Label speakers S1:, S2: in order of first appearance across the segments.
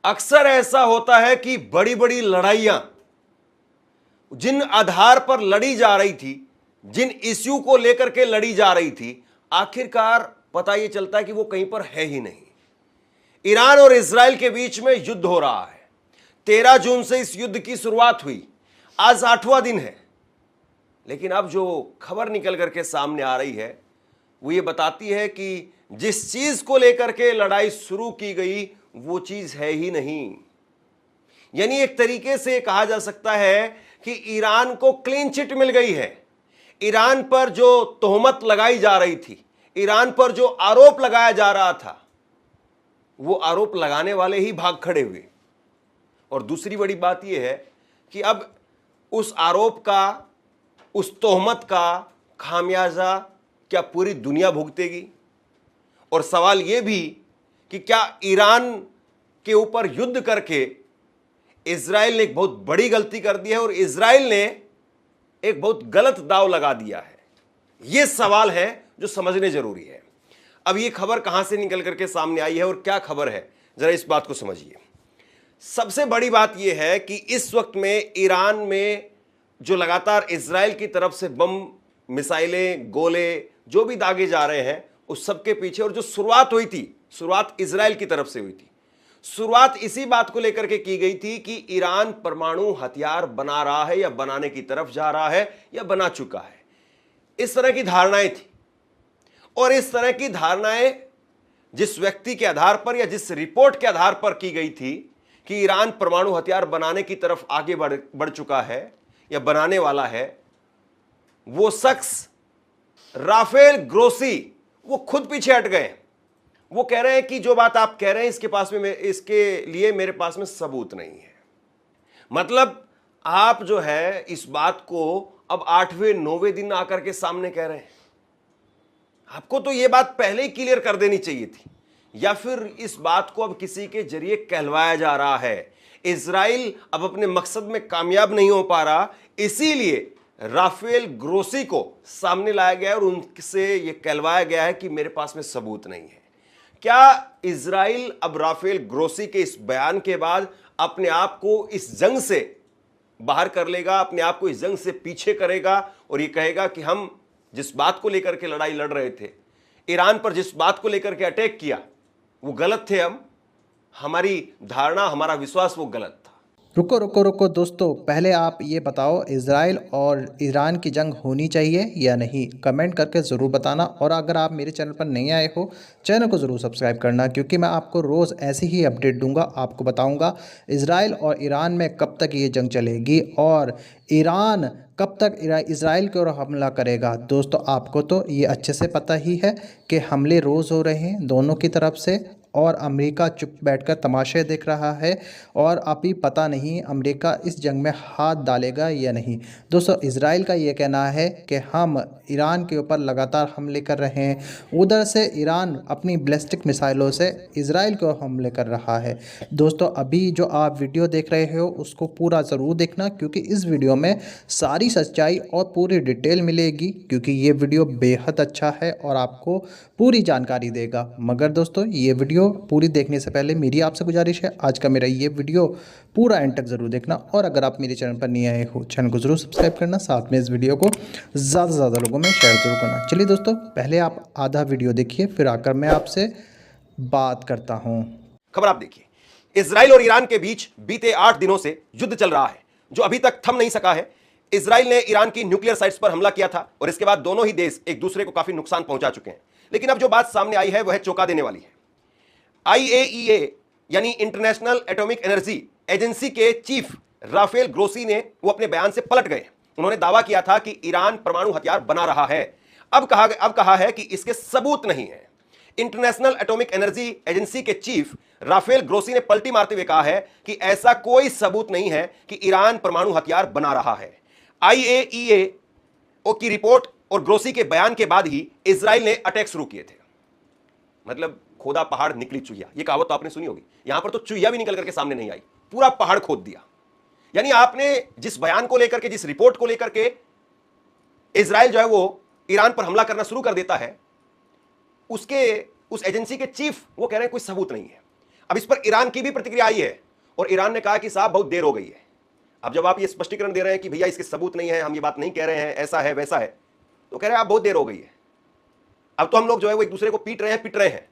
S1: अक्सर ऐसा होता है कि बड़ी बड़ी लड़ाइयां जिन आधार पर लड़ी जा रही थी, जिन इश्यू को लेकर के लड़ी जा रही थी, आखिरकार पता यह चलता है कि वो कहीं पर है ही नहीं। ईरान और इजराइल के बीच में युद्ध हो रहा है। 13 जून से इस युद्ध की शुरुआत हुई, आज 8वां दिन है। लेकिन अब जो खबर निकल करके सामने आ रही है वो ये बताती है कि जिस चीज को लेकर के लड़ाई शुरू की गई वो चीज है ही नहीं। यानी एक तरीके से कहा जा सकता है कि ईरान को क्लीन चिट मिल गई है। ईरान पर जो तोहमत लगाई जा रही थी, ईरान पर जो आरोप लगाया जा रहा था, वो आरोप लगाने वाले ही भाग खड़े हुए। और दूसरी बड़ी बात यह है कि अब उस आरोप का, उस तोहमत का खामियाजा क्या पूरी दुनिया भुगतेगी? और सवाल यह भी कि क्या ईरान के ऊपर युद्ध करके इजराइल ने एक बहुत बड़ी गलती कर दी है और इजराइल ने एक बहुत गलत दांव लगा दिया है? यह सवाल है जो समझने जरूरी है। अब यह खबर कहां से निकल करके सामने आई है और क्या खबर है, जरा इस बात को समझिए। सबसे बड़ी बात यह है कि इस वक्त में ईरान में जो लगातार इजराइल की तरफ से बम, मिसाइलें, गोले जो भी दागे जा रहे हैं, उस सब के पीछे, और जो शुरुआत हुई थी, शुरुआत इजराइल की तरफ से हुई थी। शुरुआत इसी बात को लेकर के की गई थी कि ईरान परमाणु हथियार बना रहा है या बनाने की तरफ जा रहा है या बना चुका है। इस तरह की धारणाएं थी। और इस तरह की धारणाएं जिस व्यक्ति के आधार पर या जिस रिपोर्ट के आधार पर की गई थी कि ईरान परमाणु हथियार बनाने की तरफ आगे बढ़ चुका है या बनाने वाला है, वो शख्स राफेल ग्रोसी, वो खुद पीछे हट गए। वो कह रहे हैं कि जो बात आप कह रहे हैं इसके लिए मेरे पास में सबूत नहीं है। मतलब आप जो है इस बात को अब 8वें 9वें दिन आकर के सामने कह रहे हैं। आपको तो यह बात पहले ही क्लियर कर देनी चाहिए थी, या फिर इस बात को अब किसी के जरिए कहलवाया जा रहा है। इजराइल अब अपने मकसद में कामयाब नहीं हो पा रहा, इसीलिए राफेल ग्रोसी को सामने लाया गया और उनसे यह कहलवाया गया है कि मेरे पास में सबूत नहीं है। क्या इजराइल अब राफेल ग्रोसी के इस बयान के बाद अपने आप को इस जंग से बाहर कर लेगा, अपने आप को इस जंग से पीछे करेगा और यह कहेगा कि हम जिस बात को लेकर के लड़ाई लड़ रहे थे, ईरान पर जिस बात को लेकर के अटैक किया, वो गलत थे, हमारी धारणा, हमारा विश्वास वो गलत था?
S2: रुको रुको रुको दोस्तों, पहले आप ये बताओ इज़राइल और ईरान की जंग होनी चाहिए या नहीं? कमेंट करके ज़रूर बताना। और अगर आप मेरे चैनल पर नहीं आए हो, चैनल को ज़रूर सब्सक्राइब करना, क्योंकि मैं आपको रोज़ ऐसी ही अपडेट दूंगा। आपको बताऊंगा इज़राइल और ईरान में कब तक ये जंग चलेगी और ईरान कब तक इज़राइल की ओर हमला करेगा। दोस्तों आपको तो ये अच्छे से पता ही है कि हमले रोज़ हो रहे हैं दोनों की तरफ से, और अमेरिका चुप बैठकर तमाशे देख रहा है और अभी पता नहीं अमेरिका इस जंग में हाथ डालेगा या नहीं। दोस्तों इजराइल का ये कहना है कि हम ईरान के ऊपर लगातार हमले कर रहे हैं, उधर से ईरान अपनी बैलिस्टिक मिसाइलों से इजराइल को हमले कर रहा है। दोस्तों अभी जो आप वीडियो देख रहे हो उसको पूरा ज़रूर देखना, क्योंकि इस वीडियो में सारी सच्चाई और पूरी डिटेल मिलेगी, क्योंकि ये वीडियो बेहद अच्छा है और आपको पूरी जानकारी देगा। मगर दोस्तों ये वीडियो पूरी देखने से पहले मेरी आपसे गुजारिश है, आज का मेरा ये वीडियो पूरा एंड तक ज़रूर देखना। और अगर आप मेरे चैनल पर नहीं आए हो, चैनल को ज़रूर सब्सक्राइब करना, साथ में इस वीडियो को ज़्यादा से ज़्यादा लोगों में शेयर जरूर करना। चलिए दोस्तों, पहले आप आधा वीडियो देखिए, फिर आकर मैं आपसे बात करता हूँ।
S1: खबर आप देखिए, इजराइल और ईरान के बीच बीते 8 दिनों से युद्ध चल रहा है जो अभी तक थम नहीं सका है। इजराइल ने ईरान की न्यूक्लियर साइट्स पर हमला किया था और इसके बाद दोनों ही देश एक दूसरे को काफी नुकसान पहुंचा चुके हैं। लेकिन अब जो बात सामने आई है वह चौंका देने वाली है। IAEA यानी इंटरनेशनल एटॉमिक एनर्जी एजेंसी के चीफ राफेल ग्रोसी ने वो अपने बयान से पलट गए। उन्होंने दावा किया था कि ईरान परमाणु हथियार बना रहा है। अब कहा है कि इसके सबूत नहीं है। इंटरनेशनल एटॉमिक एनर्जी एजेंसी के चीफ राफेल ग्रोसी ने पलटी मारते हुए कहा है कि ऐसा कोई सबूत नहीं है कि ईरान परमाणु हथियार बना रहा है। IAEA की रिपोर्ट और ग्रोसी के बयान के बाद ही इजराइल ने अटैक शुरू किए थे। मतलब खोदा पहाड़ निकली चुहिया, यह कहावत तो आपने सुनी होगी। यहां पर तो चुहिया भी निकल करके सामने नहीं आई, पूरा पहाड़ खोद दिया। यानी आपने जिस बयान को लेकर के, जिस रिपोर्ट को लेकर के इजराइल जो है वो ईरान पर हमला करना शुरू कर देता है, उस एजेंसी के चीफ वो कह रहे हैं कोई सबूत नहीं है। अब इस पर ईरान की भी प्रतिक्रिया आई है और ईरान ने कहा कि साहब बहुत देर हो गई है। अब जब आप ये स्पष्टीकरण दे रहे हैं कि भैया इसके सबूत नहीं है, हम ये बात नहीं कह रहे हैं, ऐसा है वैसा है, तो कह रहे हैं आप बहुत देर हो गई है, अब तो हम लोग जो है वो एक दूसरे को पीट रहे हैं, पिट रहे हैं,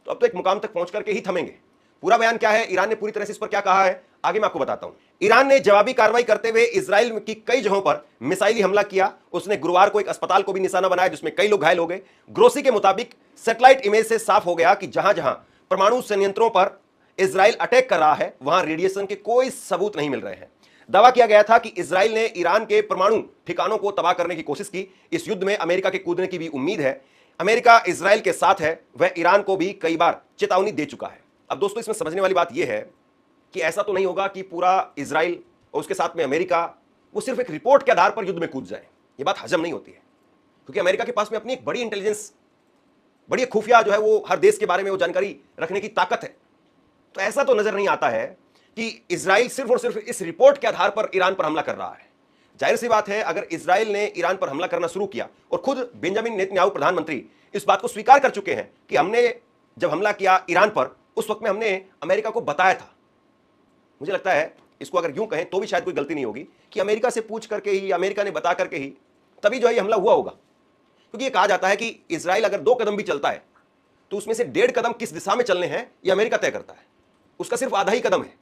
S1: तो अब तो एक मुकाम तक पहुंच करके ही थमेंगे। पूरा बयान क्या है, ईरान ने पूरी तरह से इस पर क्या कहा है, आगे मैं आपको बताता हूं। ईरान ने जवाबी कार्रवाई करते हुए इजराइल की कई जगहों पर मिसाइली हमला किया। उसने गुरुवार को एक अस्पताल को भी निशाना बनाया जिसमें कई लोग घायल हो गए। ग्रोसी के मुताबिक सैटेलाइट इमेज से साफ हो गया कि जहां जहां परमाणु संयंत्रों पर इजराइल अटैक कर रहा है वहां रेडिएशन के कोई सबूत नहीं मिल रहे हैं। दावा किया गया था कि इजराइल ने ईरान के परमाणु ठिकानों को तबाह करने की कोशिश की। इस युद्ध में अमेरिका के कूदने की भी उम्मीद है। अमेरिका इजराइल के साथ है, वह ईरान को भी कई बार चेतावनी दे चुका है। अब दोस्तों इसमें समझने वाली बात यह है कि ऐसा तो नहीं होगा कि पूरा इजराइल और उसके साथ में अमेरिका वो सिर्फ एक रिपोर्ट के आधार पर युद्ध में कूद जाए। ये बात हजम नहीं होती है, क्योंकि अमेरिका के पास में अपनी एक बड़ी इंटेलिजेंस, बड़ी खुफिया जो है वो हर देश के बारे में वो जानकारी रखने की ताकत है। तो ऐसा तो नजर नहीं आता है कि इजराइल सिर्फ और सिर्फ इस रिपोर्ट के आधार पर ईरान पर हमला कर रहा है। जाहिर सी बात है, अगर इजराइल ने ईरान पर हमला करना शुरू किया, और खुद बेंजामिन नेतन्याहू प्रधानमंत्री इस बात को स्वीकार कर चुके हैं कि हमने जब हमला किया ईरान पर उस वक्त में हमने अमेरिका को बताया था। मुझे लगता है इसको अगर यूं कहें तो भी शायद कोई गलती नहीं होगी कि अमेरिका से पूछ करके ही, अमेरिका ने बता करके ही तभी जो है हमला हुआ होगा। क्योंकि ये कहा जाता है कि इजराइल अगर 2 कदम भी चलता है तो उसमें से 1.5 कदम किस दिशा में चलने हैं ये अमेरिका तय करता है। उसका सिर्फ आधा ही कदम है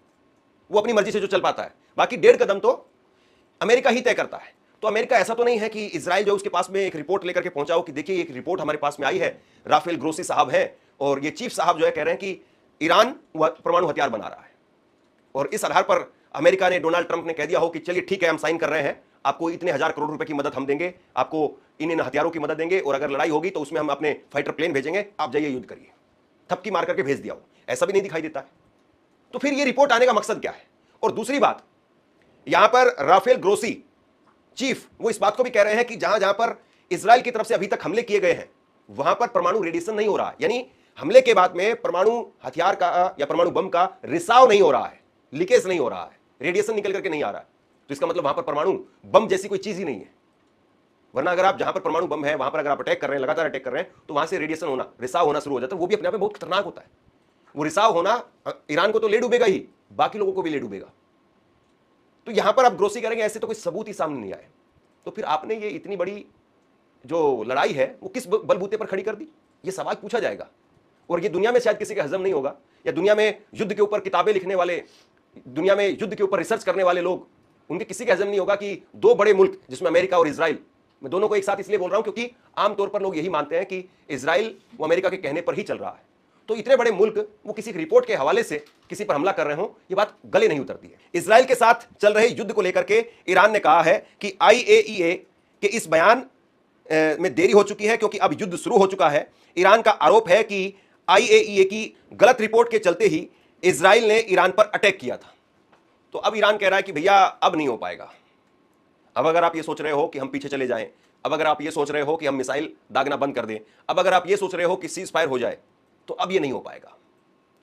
S1: वो अपनी मर्जी से जो चल पाता है, बाकी 1.5 कदम तो अमेरिका ही तय करता है। तो अमेरिका ऐसा तो नहीं है कि इजराइल जो उसके पास में एक रिपोर्ट लेकर के पहुंचा हो कि देखिए एक रिपोर्ट हमारे पास में आई है, राफेल ग्रोसी साहब है और ये चीफ साहब जो है कह रहे हैं कि ईरान परमाणु हथियार बना रहा है, और इस आधार पर अमेरिका ने, डोनाल्ड ट्रंप ने कह दिया हो कि चलिए ठीक है हम साइन कर रहे हैं, आपको इतने 1000 करोड़ रुपए की मदद हम देंगे, आपको इन हथियारों की मदद देंगे, और अगर लड़ाई होगी तो उसमें हम अपने फाइटर प्लेन भेजेंगे, आप जाइए युद्ध करिए। थपकी मार करके भेज दिया हो, ऐसा भी नहीं दिखाई देता है। तो फिर ये रिपोर्ट आने का मकसद क्या है? और दूसरी बात, यहां पर राफेल ग्रोसी चीफ वो इस बात को भी कह रहे हैं कि जहां जहां पर इजराइल की तरफ से अभी तक हमले किए गए हैं वहां पर परमाणु रेडिएशन नहीं हो रहा है, यानी हमले के बाद में परमाणु हथियार का या परमाणु बम का रिसाव नहीं हो रहा है, लीकेज नहीं हो रहा है, रेडिएशन निकल करके नहीं आ रहा है। तो इसका मतलब वहां पर परमाणु बम जैसी कोई चीज ही नहीं है। वरना अगर आप जहां पर परमाणु बम है वहां पर अगर आप अटैक कर रहे हैं, लगातार अटैक कर रहे हैं, तो वहां से रेडिएशन होना, रिसाव होना शुरू हो जाता है। वो भी अपने आप में बहुत खतरनाक होता है। वो रिसाव होना ईरान को तो ले डूबेगा ही, बाकी लोगों को भी ले डूबेगा। तो यहां पर आप ग्रोसी करेंगे, ऐसे तो कोई सबूत ही सामने नहीं आए, तो फिर आपने ये इतनी बड़ी जो लड़ाई है वो किस बलबूते पर खड़ी कर दी, ये सवाल पूछा जाएगा। और ये दुनिया में शायद किसी के हजम नहीं होगा, या दुनिया में युद्ध के ऊपर किताबें लिखने वाले, दुनिया में युद्ध के ऊपर रिसर्च करने वाले लोग, उनके किसी के हजम नहीं होगा कि 2 बड़े मुल्क जिसमें अमेरिका और इजराइल, मैं दोनों को एक साथ इसलिए बोल रहा हूं क्योंकि आमतौर पर लोग यही मानते हैं कि इजराइल वो अमेरिका के कहने पर ही चल रहा है। तो इतने बड़े मुल्क वो किसी रिपोर्ट के हवाले से किसी पर हमला कर रहे हो, ये बात गले नहीं उतरती है। इजराइल के साथ चल रहे युद्ध को लेकर के ईरान ने कहा है कि IAEA के इस बयान में देरी हो चुकी है क्योंकि अब युद्ध शुरू हो चुका है। ईरान का आरोप है कि IAEA की गलत रिपोर्ट के चलते ही इजराइल ने ईरान पर अटैक किया था। तो अब ईरान कह रहा है कि भैया अब नहीं हो पाएगा। अब अगर आप ये सोच रहे हो कि हम पीछे चले जाएं, अब अगर आप ये सोच रहे हो कि हम मिसाइल दागना बंद कर दें, अब अगर आप ये सोच रहे हो कि सीज फायर हो जाए, तो अब ये नहीं हो पाएगा।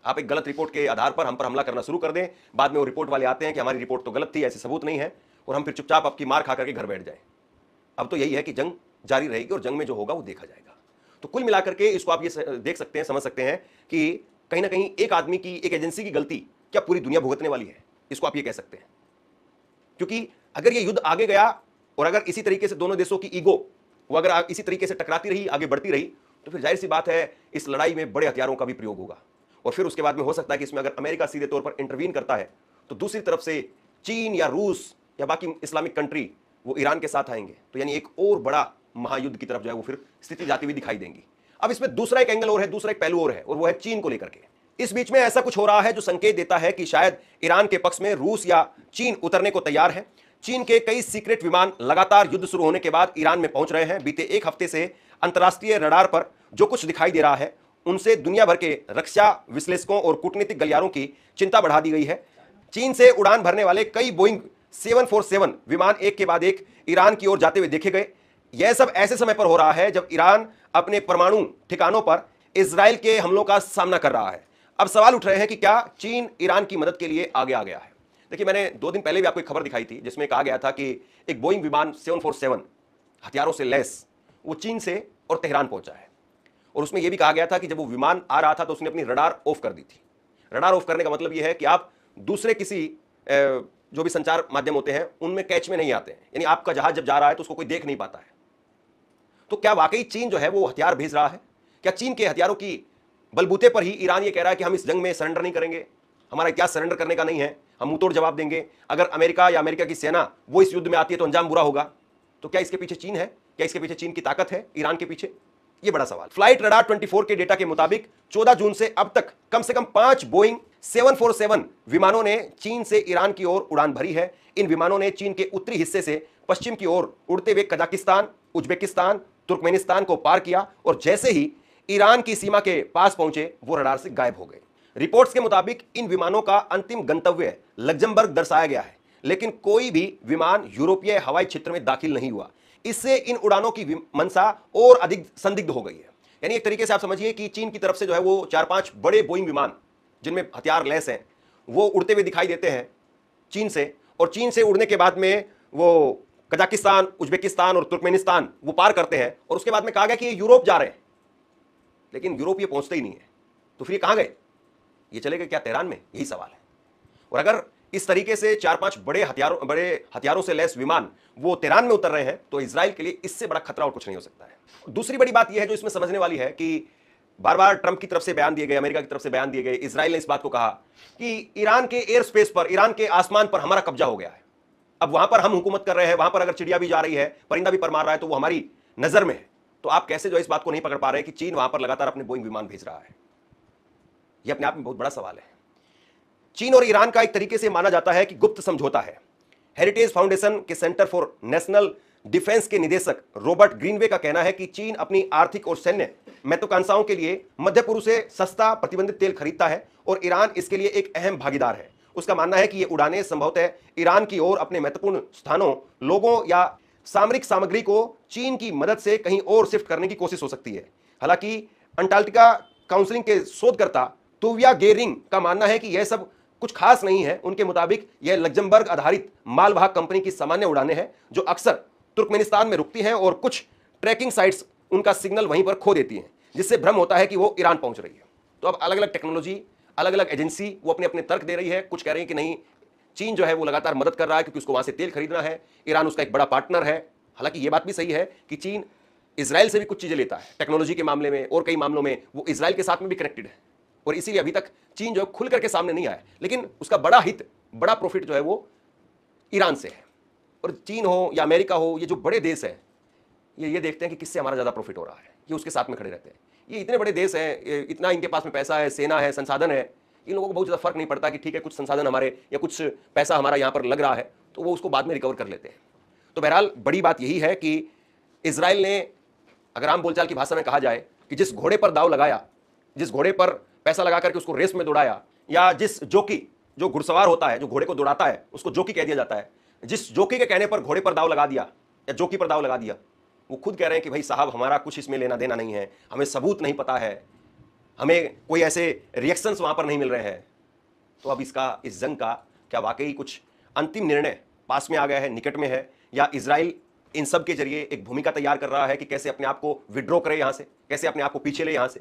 S1: आप एक गलत रिपोर्ट के आधार पर हम पर हमला करना शुरू कर दें, बाद में वो रिपोर्ट वाले आते हैं कि हमारी रिपोर्ट तो गलत थी, ऐसे सबूत नहीं है, और हम फिर चुपचाप आपकी मार खा करके घर बैठ जाएं। अब तो यही है कि जंग जारी रहेगी और जंग में जो होगा वो देखा जाएगा। तो कुल मिलाकर के इसको आप ये देख सकते हैं, समझ सकते हैं कि कहीं ना कहीं एक आदमी की, एक एजेंसी की गलती क्या पूरी दुनिया भुगतने वाली है, इसको आप ये कह सकते हैं। क्योंकि अगर ये युद्ध आगे गया और अगर इसी तरीके से दोनों देशों की ईगो वो अगर इसी तरीके से टकराती रही, आगे बढ़ती रही, तो फिर जाहिर सी बात है इस लड़ाई में बड़े हथियारों का भी प्रयोग होगा। और फिर उसके बाद में हो सकता है कि इसमें अगर अमेरिका सीधे तौर पर इंटरवीन करता है तो दूसरी तरफ से चीन या रूस या बाकी इस्लामिक कंट्री वो ईरान के साथ आएंगे, तो यानी एक और बड़ा महायुद्ध की तरफ जो है वो फिर स्थिति जाती हुई दिखाई देंगी। अब इसमें दूसरा एक एंगल और है, दूसरा एक पहलू और है, और वो है चीन को लेकर के। इस बीच में ऐसा कुछ हो रहा है जो संकेत देता है कि शायद ईरान के पक्ष में रूस या चीन उतरने को तैयार है। चीन के कई सीक्रेट विमान लगातार युद्ध शुरू होने के बाद ईरान में पहुंच रहे हैं। बीते 1 हफ्ते से अंतर्राष्ट्रीय रडार पर जो कुछ दिखाई दे रहा है उनसे दुनिया भर के रक्षा विश्लेषकों और कूटनीतिक गलियारों की चिंता बढ़ा दी गई है। चीन से उड़ान भरने वाले कई बोइंग 747 विमान एक के बाद एक ईरान की ओर जाते हुए देखे गए। यह सब ऐसे समय पर हो रहा है जब ईरान अपने परमाणु ठिकानों पर इजराइल के हमलों का सामना कर रहा है। अब सवाल उठ रहे हैं कि क्या चीन ईरान की मदद के लिए आगे आ गया है। देखिए, मैंने 2 दिन पहले भी आपको एक खबर दिखाई थी जिसमें कहा गया था कि एक बोइंग विमान 747 हथियारों से लैस वो चीन से और तेहरान पहुंचा है। और उसमें यह भी कहा गया था कि जब वो विमान आ रहा था तो उसने अपनी रडार ऑफ कर दी थी। रडार ऑफ करने का मतलब यह है कि आप दूसरे किसी जो भी संचार माध्यम होते हैं उनमें कैच में नहीं आते हैं, यानी आपका जहाज जब जा रहा है तो उसको कोई देख नहीं पाता है। तो क्या वाकई चीन जो है वो हथियार भेज रहा है? क्या चीन के हथियारों की बलबूते पर ही ईरान ये कह रहा है कि हम इस जंग में सरेंडर नहीं करेंगे, हमारा इतिहास सरेंडर करने का नहीं है, हम मुंहतोड़ जवाब देंगे, अगर अमेरिका या अमेरिका की सेना वो इस युद्ध में आती है तो अंजाम बुरा होगा? तो क्या इसके पीछे चीन है? क्या इसके पीछे चीन की ताकत है ईरान के पीछे? ये बड़ा सवाल। फ्लाइट रडार 24 के डेटा के मुताबिक 14 जून से अब तक कम से कम 5 बोइंग 747 विमानों ने चीन से ईरान की ओर उड़ान भरी है। इन विमानों ने चीन के उत्तरी हिस्से से पश्चिम की ओर उड़ते हुए कजाकिस्तान, उज्बेकिस्तान, तुर्कमेनिस्तान को पार किया और जैसे ही ईरान की सीमा के पास पहुंचे वो रडार से गायब हो गए। रिपोर्ट्स के मुताबिक इन विमानों का अंतिम गंतव्य लग्जमबर्ग दर्शाया गया है, लेकिन कोई भी विमान यूरोपीय हवाई क्षेत्र में दाखिल नहीं हुआ। इससे इन उड़ानों की मंशा और अधिक संदिग्ध हो गई है। यानी एक तरीके से आप समझिए कि चीन की तरफ से जो है वो 4-5 बड़े बोइंग विमान जिनमें हथियार लैस हैं वो उड़ते हुए दिखाई देते हैं चीन से, और चीन से उड़ने के बाद में वो कजाकिस्तान, उज्बेकिस्तान और तुर्कमेनिस्तान वो पार करते हैं और उसके बाद में कहा गया कि ये यूरोप जा रहे हैं, लेकिन यूरोप ये पहुंचते ही नहीं है। तो फिर ये कहां गए? ये चले गए क्या तेहरान में? यही सवाल है। और अगर इस तरीके से 4-5 बड़े हथियारों से लैस विमान वो तेहरान में उतर रहे हैं तो इजराइल के लिए इससे बड़ा खतरा और कुछ नहीं हो सकता है। दूसरी बड़ी बात यह है जो इसमें समझने वाली है कि बार बार ट्रंप की तरफ से बयान दिए गए, अमेरिका की तरफ से बयान दिए गए, इजराइल ने इस बात को कहा कि ईरान के एयर स्पेस पर, ईरान के आसमान पर हमारा कब्जा हो गया है, अब वहां पर हम हुकूमत कर रहे हैं, वहां पर अगर चिड़िया भी जा रही है, परिंदा भी परमार रहा है तो वो हमारी नजर में है। तो आप कैसे जो इस बात को नहीं पकड़ पा रहे कि चीन वहां पर लगातार अपने बोइंग विमान भेज रहा है? यह अपने आप में बहुत बड़ा सवाल है। चीन और ईरान का एक तरीके से माना जाता है कि गुप्त समझौता है। हेरिटेज फाउंडेशन के सेंटर फॉर नेशनल डिफेंस के निदेशक रॉबर्ट ग्रीनवे का कहना है कि चीन अपनी आर्थिक और सैन्य महत्वाकांक्षाओं के लिए मध्य पूर्व से सस्ता प्रतिबंधित तेल खरीदता है और ईरान इसके लिए एक अहम भागीदार है। उसका मानना है कि ये उड़ानें संभवतः ईरान की ओर अपने महत्वपूर्ण स्थानों, लोगों या सामरिक सामग्री को चीन की मदद से कहीं और शिफ्ट करने की कोशिश हो सकती है। हालांकि अंटार्कटिका काउंसिलिंग के शोधकर्ता तुविया गेरिंग का मानना है कि यह सब कुछ खास नहीं है। उनके मुताबिक यह लग्जमबर्ग आधारित मालवाहक कंपनी की सामान्य उड़ानें हैं जो अक्सर तुर्कमेनिस्तान में रुकती हैं और कुछ ट्रैकिंग साइट्स उनका सिग्नल वहीं पर खो देती हैं, जिससे भ्रम होता है कि वो ईरान पहुंच रही है। तो अब अलग अलग टेक्नोलॉजी, अलग अलग एजेंसी वो अपने अपने तर्क दे रही है। कुछ कह रही है कि नहीं, चीन जो है वो लगातार मदद कर रहा है क्योंकि उसको वहां से तेल खरीदना है, ईरान उसका एक बड़ा पार्टनर है। हालांकि ये बात भी सही है कि चीन इजराइल से भी कुछ चीजें लेता है टेक्नोलॉजी के मामले में, और कई मामलों में वो इजराइल के साथ में भी कनेक्टेड है, और इसीलिए अभी तक चीन जो है खुल करके सामने नहीं आया। लेकिन उसका बड़ा हित, बड़ा प्रॉफिट जो है वो ईरान से है। और चीन हो या अमेरिका हो, ये जो बड़े देश हैं ये देखते हैं कि किससे हमारा ज़्यादा प्रॉफिट हो रहा है, ये उसके साथ में खड़े रहते हैं। ये इतने बड़े देश हैं, इतना इनके पास में पैसा है, सेना है, संसाधन है, इन लोगों को बहुत ज़्यादा फर्क नहीं पड़ता कि ठीक है कुछ संसाधन हमारे या कुछ पैसा हमारा यहाँ पर लग रहा है, तो वो उसको बाद में रिकवर कर लेते हैं। तो बहरहाल बड़ी बात यही है कि इजराइल ने, अगर आम बोलचाल की भाषा में कहा जाए कि जिस घोड़े पर दाव लगाया, जिस घोड़े पर पैसा लगा करके उसको रेस में दौड़ाया, या जिस जोकी, जो घुड़सवार होता है जो घोड़े को दौड़ाता है उसको जोकी कह दिया जाता है, जिस जोकी के कहने पर घोड़े पर दाव लगा दिया या जोकी पर दाव लगा दिया, वो खुद कह रहे हैं कि भाई साहब हमारा कुछ इसमें लेना देना नहीं है, हमें सबूत नहीं पता है, हमें कोई ऐसे रिएक्शंस वहां पर नहीं मिल रहे हैं। तो अब इस जंग का क्या वाकई कुछ अंतिम निर्णय पास में आ गया है, निकट में है, या इजराइल इन सब के जरिए एक भूमिका तैयार कर रहा है कि कैसे अपने आप को विड्रॉ करे यहां से, कैसे अपने आप को पीछे ले यहां से?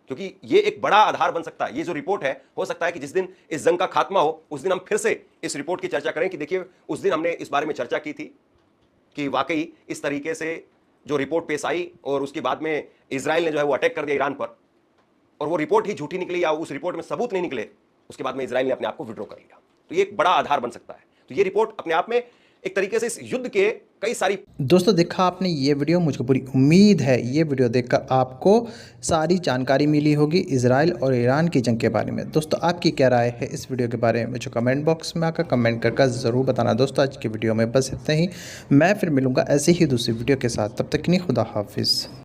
S1: क्योंकि ये एक बड़ा आधार बन सकता है। ये जो रिपोर्ट है, हो सकता है कि जिस दिन इस जंग का खात्मा हो उस दिन हम फिर से इस रिपोर्ट की चर्चा करें कि देखिए उस दिन हमने इस बारे में चर्चा की थी कि वाकई इस तरीके से जो रिपोर्ट पेश आई और उसके बाद में इजराइल ने जो है वो अटैक कर दिया ईरान पर, और वो रिपोर्ट ही झूठी निकली या उस रिपोर्ट में सबूत नहीं निकले, उसके बाद में इजराइल ने अपने आप को विड्रॉ कर लिया। तो ये एक बड़ा आधार बन सकता है। तो ये रिपोर्ट अपने आप में एक तरीके से इस युद्ध के कई सारी।
S2: दोस्तों देखा आपने ये वीडियो, मुझको पूरी उम्मीद है ये वीडियो देखकर आपको सारी जानकारी मिली होगी इजराइल और ईरान की जंग के बारे में। दोस्तों आपकी क्या राय है इस वीडियो के बारे में, जो कमेंट बॉक्स में आकर कमेंट करके ज़रूर बताना। दोस्तों आज की वीडियो में बस इतना ही, मैं फिर मिलूँगा ऐसे ही दूसरी वीडियो के साथ, तब तक के लिए खुदा हाफिज़।